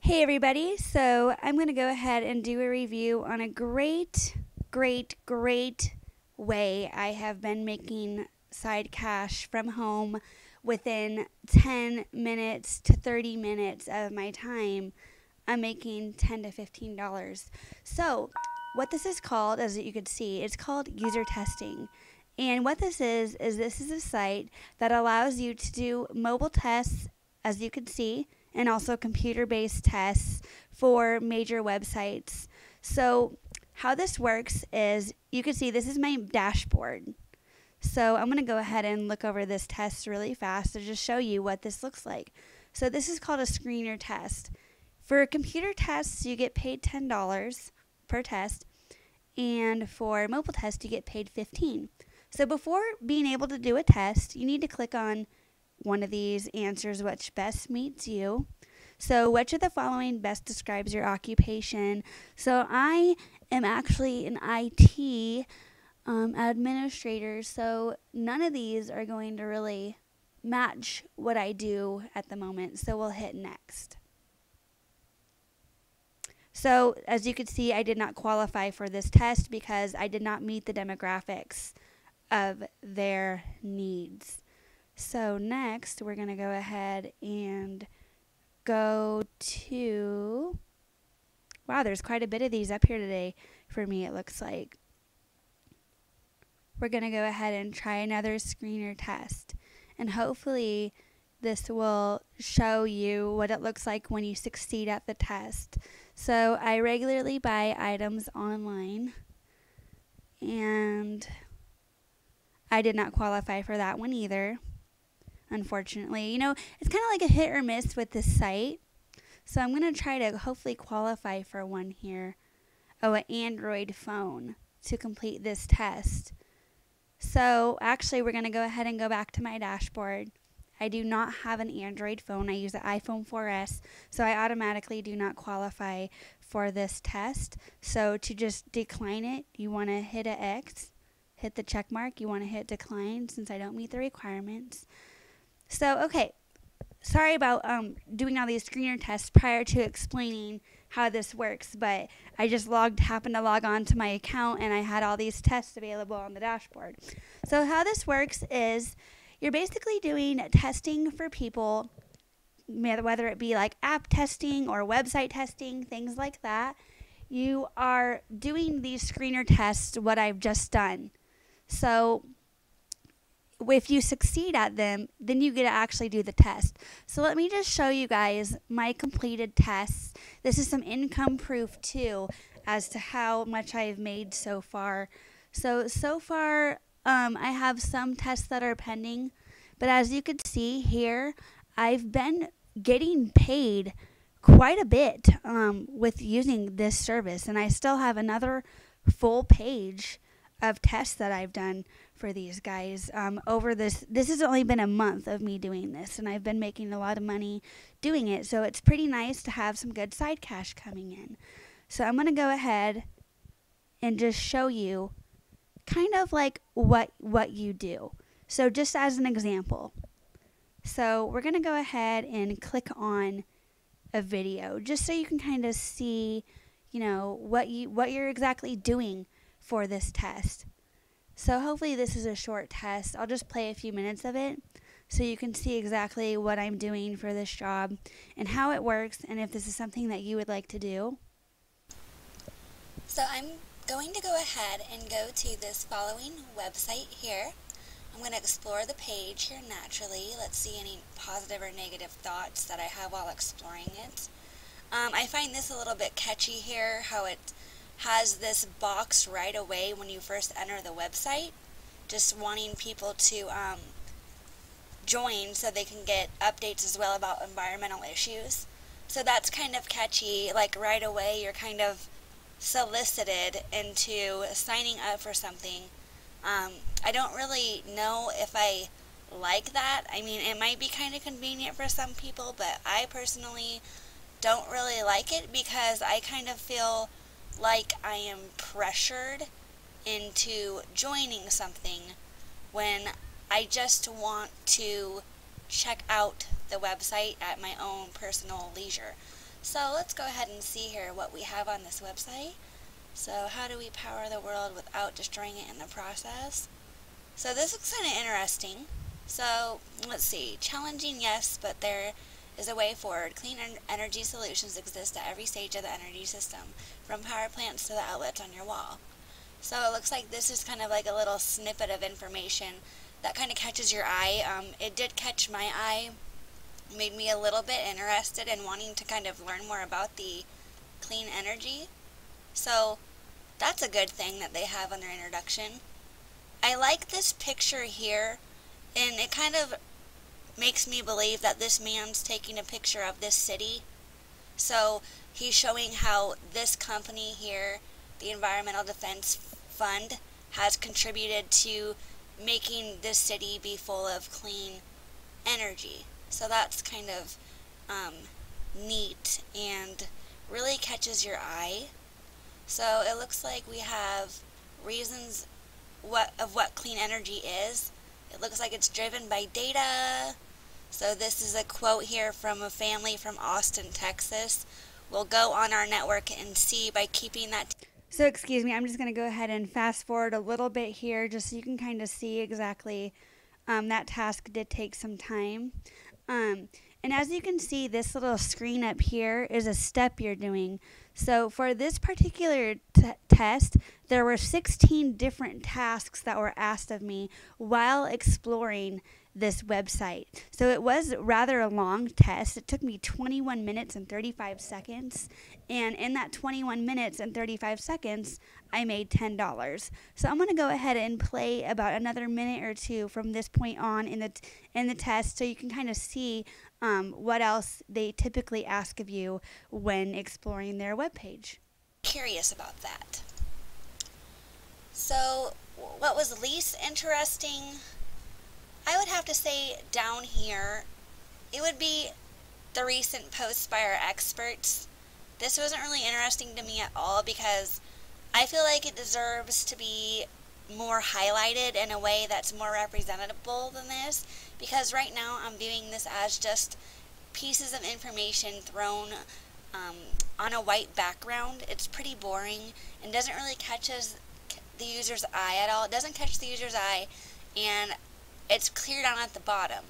Hey everybody, so I'm going to go ahead and do a review on a great way I have been making side cash from home within 10 minutes to 30 minutes of my time. I'm making $10 to $15. So what this is called, as you can see, it's called UserTesting. And what this is this is a site that allows you to do mobile tests, as you can see, and also computer-based tests for major websites. So how this works is, you can see this is my dashboard. So I'm going to go ahead and look over this test really fast to just show you what this looks like. So this is called a screener test. For computer tests, you get paid $10 per test, and for mobile tests, you get paid $15. So before being able to do a test, you need to click on one of these answers which best meets you. So which of the following best describes your occupation? So I am actually an IT administrator, so none of these are going to really match what I do at the moment. So we'll hit next. So as you can see, I did not qualify for this test because I did not meet the demographics of their needs. So next, we're going to go ahead and go to, wow, there's quite a bit of these up here today for me, it looks like. We're going to go ahead and try another screener test. And hopefully this will show you what it looks like when you succeed at the test. So I regularly buy items online, and I did not qualify for that one either, unfortunately. You know, it's kind of like a hit or miss with this site. So I'm going to try to hopefully qualify for one here. Oh, an Android phone to complete this test. So actually, we're going to go ahead and go back to my dashboard. I do not have an Android phone. I use an iPhone 4S, so I automatically do not qualify for this test. So to just decline it, you want to hit an X, hit the check mark. You want to hit decline since I don't meet the requirements. So, okay, sorry about doing all these screener tests prior to explaining how this works, but I just happened to log on to my account, and I had all these tests available on the dashboard. So how this works is, you're basically doing testing for people, whether it be like app testing or website testing, things like that. You are doing these screener tests, what I've just done. So if you succeed at them, then you get to actually do the test. So let me just show you guys my completed tests. This is some income proof too as to how much I've made so far. So far, I have some tests that are pending, but as you can see here, I've been getting paid quite a bit with using this service, and I still have another full page of tests that I've done for these guys over this has only been a month of me doing this, and I've been making a lot of money doing it, so it's pretty nice to have some good side cash coming in. So I'm going to go ahead and just show you kind of like what you do. So just as an example, so we're going to go ahead and click on a video just so you can kind of see, you know, what you're exactly doing for this test. So hopefully this is a short test. I'll just play a few minutes of it so you can see exactly what I'm doing for this job and how it works, and if this is something that you would like to do. So I'm going to go ahead and go to this following website here. I'm going to explore the page here naturally. Let's see any positive or negative thoughts that I have while exploring it. I find this a little bit catchy here, how it has this box right away when you first enter the website, just wanting people to join so they can get updates as well about environmental issues. So that's kind of catchy, like right away you're kind of solicited into signing up for something. I don't really know if I like that. I mean, it might be kind of convenient for some people, but I personally don't really like it because I kind of feel like I am pressured into joining something when I just want to check out the website at my own personal leisure. So let's go ahead and see here what we have on this website. So how do we power the world without destroying it in the process? So this looks kind of interesting. So let's see, challenging, yes, but there is a way forward. Clean energy solutions exist at every stage of the energy system, from power plants to the outlets on your wall. So it looks like this is kind of like a little snippet of information that kind of catches your eye. It did catch my eye, made me a little bit interested in wanting to kind of learn more about the clean energy. So that's a good thing that they have on their introduction. I like this picture here, and it kind of makes me believe that this man's taking a picture of this city. So he's showing how this company here, the Environmental Defense Fund, has contributed to making this city be full of clean energy. So that's kind of neat and really catches your eye. So it looks like we have reasons of what clean energy is. It looks like it's driven by data. So this is a quote here from a family from Austin, Texas. We'll go on our network and see by keeping that. So excuse me, I'm just going to go ahead and fast forward a little bit here just so you can kind of see exactly that task did take some time. And as you can see, this little screen up here is a step you're doing. So for this particular test, there were 16 different tasks that were asked of me while exploring this website. So it was rather a long test. It took me 21 minutes and 35 seconds. And in that 21 minutes and 35 seconds, I made $10. So I'm going to go ahead and play about another minute or two from this point on in the test so you can kind of see what else they typically ask of you when exploring their webpage. Curious about that. So what was least interesting, I would have to say down here, it would be the recent posts by our experts. This wasn't really interesting to me at all because I feel like it deserves to be more highlighted in a way that's more representable than this, because right now I'm viewing this as just pieces of information thrown on a white background. It's pretty boring and doesn't really catch the user's eye at all. It doesn't catch the user's eye, and it's clear down at the bottom.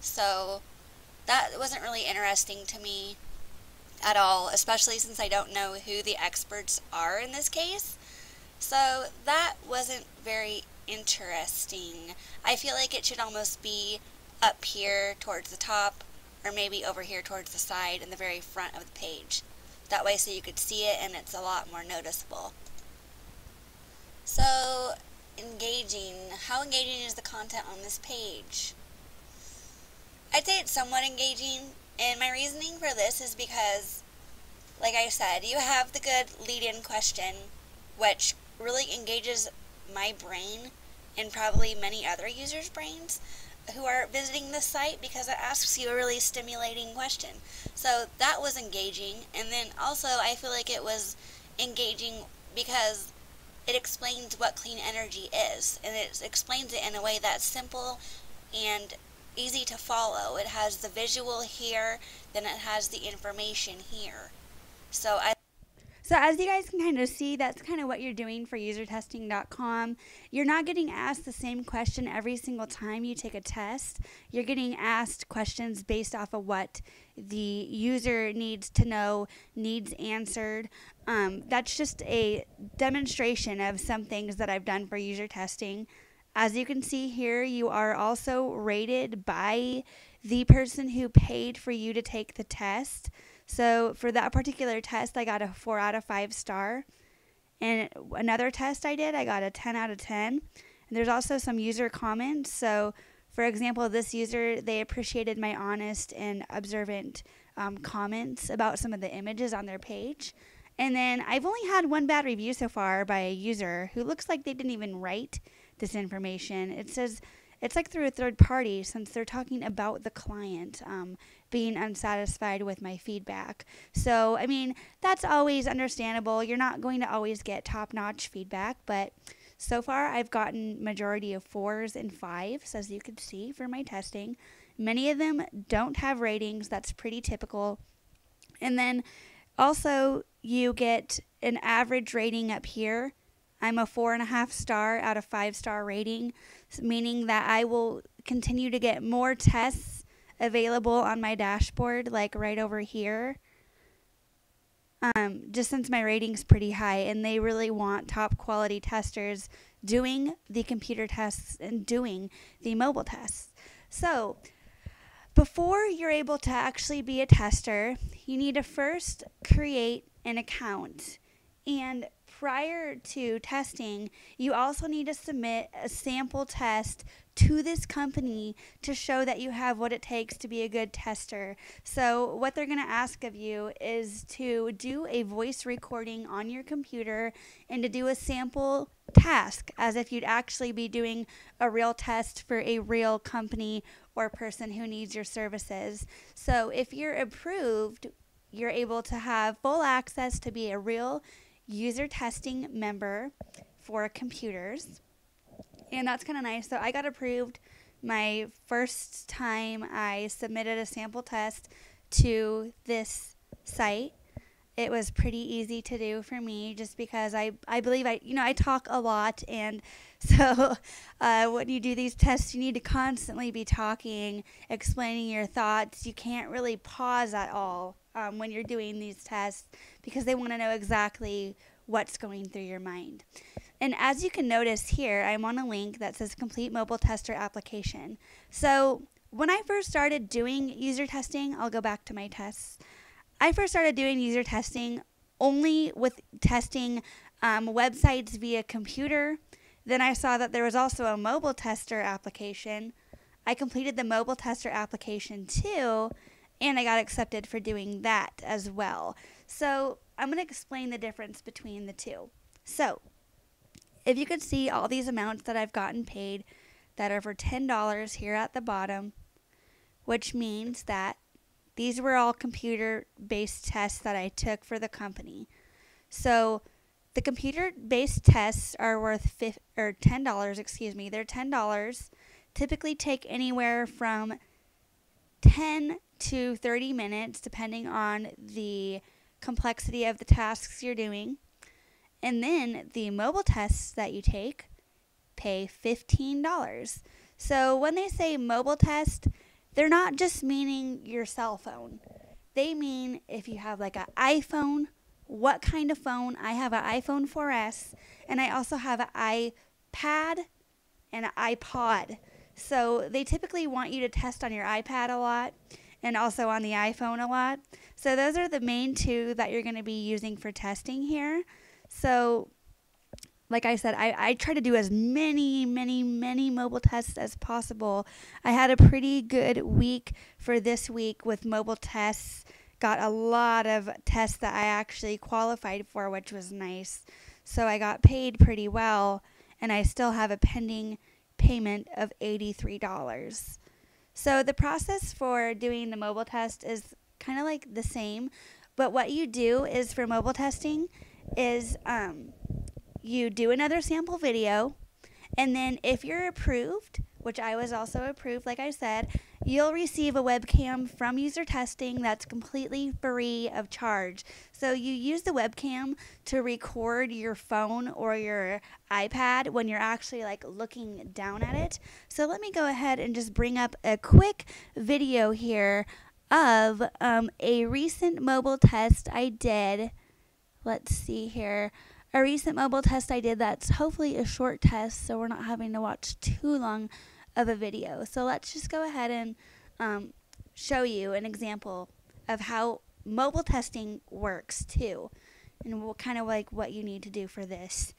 So that wasn't really interesting to me at all, especially since I don't know who the experts are in this case. So that wasn't very interesting. I feel like it should almost be up here towards the top, or maybe over here towards the side in the very front of the page. That way so you could see it and it's a lot more noticeable. So engaging. How engaging is the content on this page? I'd say it's somewhat engaging, and my reasoning for this is because, like I said, you have the good lead-in question, which really engages my brain and probably many other users' brains who are visiting this site, because it asks you a really stimulating question. So that was engaging, and then also I feel like it was engaging because it explains what clean energy is, and it explains it in a way that's simple and easy to follow. It has the visual here, then it has the information here. So as you guys can kind of see, that's kind of what you're doing for UserTesting.com. You're not getting asked the same question every single time you take a test. You're getting asked questions based off of what the user needs to know, needs answered. That's just a demonstration of some things that I've done for user testing. As you can see here, you are also rated by the person who paid for you to take the test. So for that particular test, I got a 4 out of 5 star. And another test I did, I got a 10 out of 10. And there's also some user comments. So for example, this user, they appreciated my honest and observant comments about some of the images on their page. And then I've only had one bad review so far by a user who looks like they didn't even write this information. It says it's like through a third party, since they're talking about the client being unsatisfied with my feedback. So, I mean, that's always understandable. You're not going to always get top-notch feedback, but so far I've gotten majority of 4s and 5s, as you can see, for my testing. Many of them don't have ratings. That's pretty typical. And then also you get an average rating up here. I'm a 4.5 star out of 5-star rating, meaning that I will continue to get more tests available on my dashboard, like right over here. Just since my rating's pretty high, and they really want top quality testers doing the computer tests and doing the mobile tests. So before you're able to actually be a tester, you need to first create an account. And prior to testing, you also need to submit a sample test to this company to show that you have what it takes to be a good tester. So what they're going to ask of you is to do a voice recording on your computer and to do a sample task as if you'd actually be doing a real test for a real company or person who needs your services. So if you're approved, you're able to have full access to be a real user testing member for computers. And that's kind of nice. So I got approved my first time I submitted a sample test to this site. It was pretty easy to do for me just because I believe I talk a lot, and so when you do these tests you need to constantly be talking, explaining your thoughts. You can't really pause at all when you're doing these tests because they want to know exactly what's going through your mind. And as you can notice here, I'm on a link that says complete mobile tester application. So when I first started doing user testing, I'll go back to my tests. I first started doing user testing only with testing websites via computer. Then I saw that there was also a mobile tester application. I completed the mobile tester application too, and I got accepted for doing that as well. So I'm going to explain the difference between the two. So if you could see all these amounts that I've gotten paid that are for $10 here at the bottom, which means that these were all computer-based tests that I took for the company. So the computer-based tests are worth $10, excuse me. They're $10. Typically take anywhere from 10 to 30 minutes depending on the complexity of the tasks you're doing. And then the mobile tests that you take pay $15. So when they say mobile test, they're not just meaning your cell phone. They mean if you have like an iPhone, what kind of phone. I have an iPhone 4S, and I also have an iPad and an iPod. So they typically want you to test on your iPad a lot and also on the iPhone a lot. So those are the main two that you're going to be using for testing here. So like I said, I try to do as many mobile tests as possible. I had a pretty good week for this week with mobile tests. Got a lot of tests that I actually qualified for, which was nice. So I got paid pretty well, and I still have a pending payment of $83. So the process for doing the mobile test is kind of like the same, but what you do is for mobile testing is you do another sample video, and then if you're approved, which I was also approved, like I said, you'll receive a webcam from UserTesting that's completely free of charge. So you use the webcam to record your phone or your iPad when you're actually like looking down at it. So let me go ahead and just bring up a quick video here of a recent mobile test I did. Let's see here. A recent mobile test I did that's hopefully a short test, so we're not having to watch too long of a video. So let's just go ahead and show you an example of how mobile testing works too, and we'll kind of like what you need to do for this.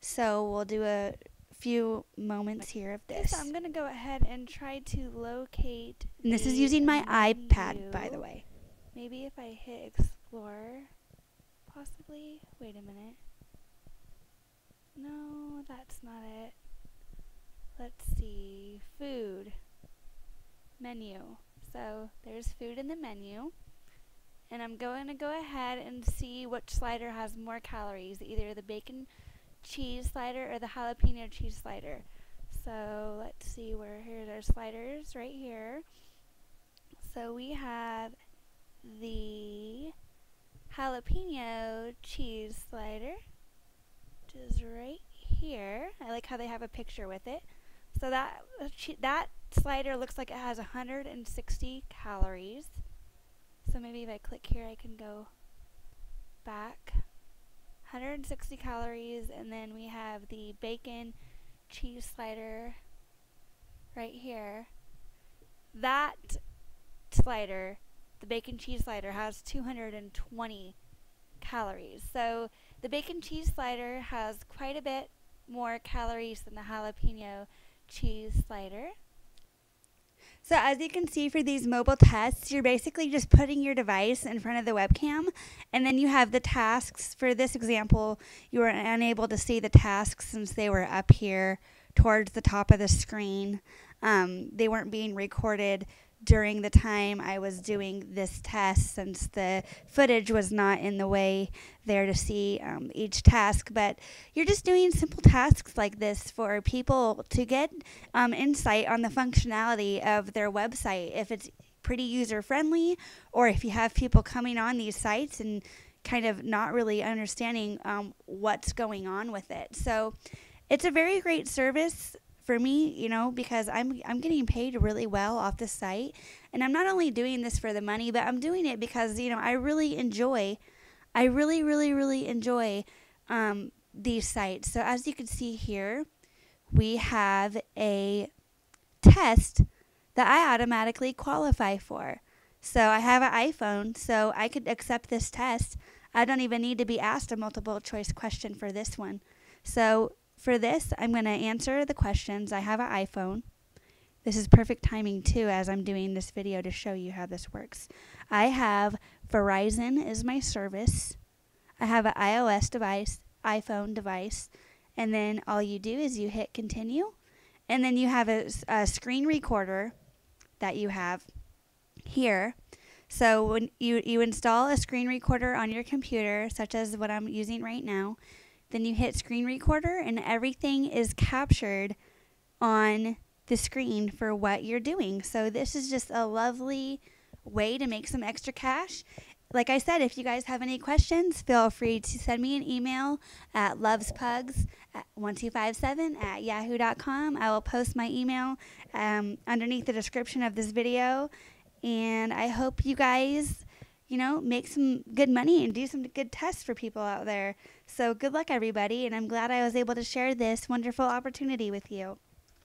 So we'll do a few moments here of this. So I'm going to go ahead and try to locate. And this is using my iPad, by the way. Maybe if I hit explore, possibly. Wait a minute. No, that's not it. Let's see. Food. Menu. So there's food in the menu. And I'm going to go ahead and see which slider has more calories, either the bacon cheese slider or the jalapeno cheese slider. So let's see where here's our sliders right here. So we have the jalapeno cheese slider, which is right here. I like how they have a picture with it. So that slider looks like it has 160 calories. So maybe if I click here, I can go back. 160 calories, and then we have the bacon cheese slider right here. That slider, the bacon cheese slider, has 220 calories. So the bacon cheese slider has quite a bit more calories than the jalapeno cheese slider. So as you can see for these mobile tests, you're basically just putting your device in front of the webcam, and then you have the tasks. For this example, you were unable to see the tasks since they were up here towards the top of the screen. They weren't being recorded during the time I was doing this test since the footage was not in the way there to see each task. But you're just doing simple tasks like this for people to get insight on the functionality of their website, if it's pretty user friendly, or if you have people coming on these sites and kind of not really understanding what's going on with it. So it's a very great service for me, you know, because I'm getting paid really well off the site, and I'm not only doing this for the money, but I'm doing it because, you know, I really enjoy these sites. So as you can see here, we have a test that I automatically qualify for. So I have an iPhone, so I could accept this test. I don't even need to be asked a multiple choice question for this one. So for this, I'm going to answer the questions. I have an iPhone. This is perfect timing too, as I'm doing this video to show you how this works. I have Verizon as my service. I have an iOS device, iPhone device, and then all you do is you hit continue, and then you have a screen recorder that you have here. So when you install a screen recorder on your computer, such as what I'm using right now, then you hit screen recorder and everything is captured on the screen for what you're doing. So this is just a lovely way to make some extra cash. Like I said, if you guys have any questions, feel free to send me an email at lovespugs1257@yahoo.com. I will post my email underneath the description of this video. And I hope you guys, you know, make some good money and do some good tests for people out there. So good luck, everybody, and I'm glad I was able to share this wonderful opportunity with you.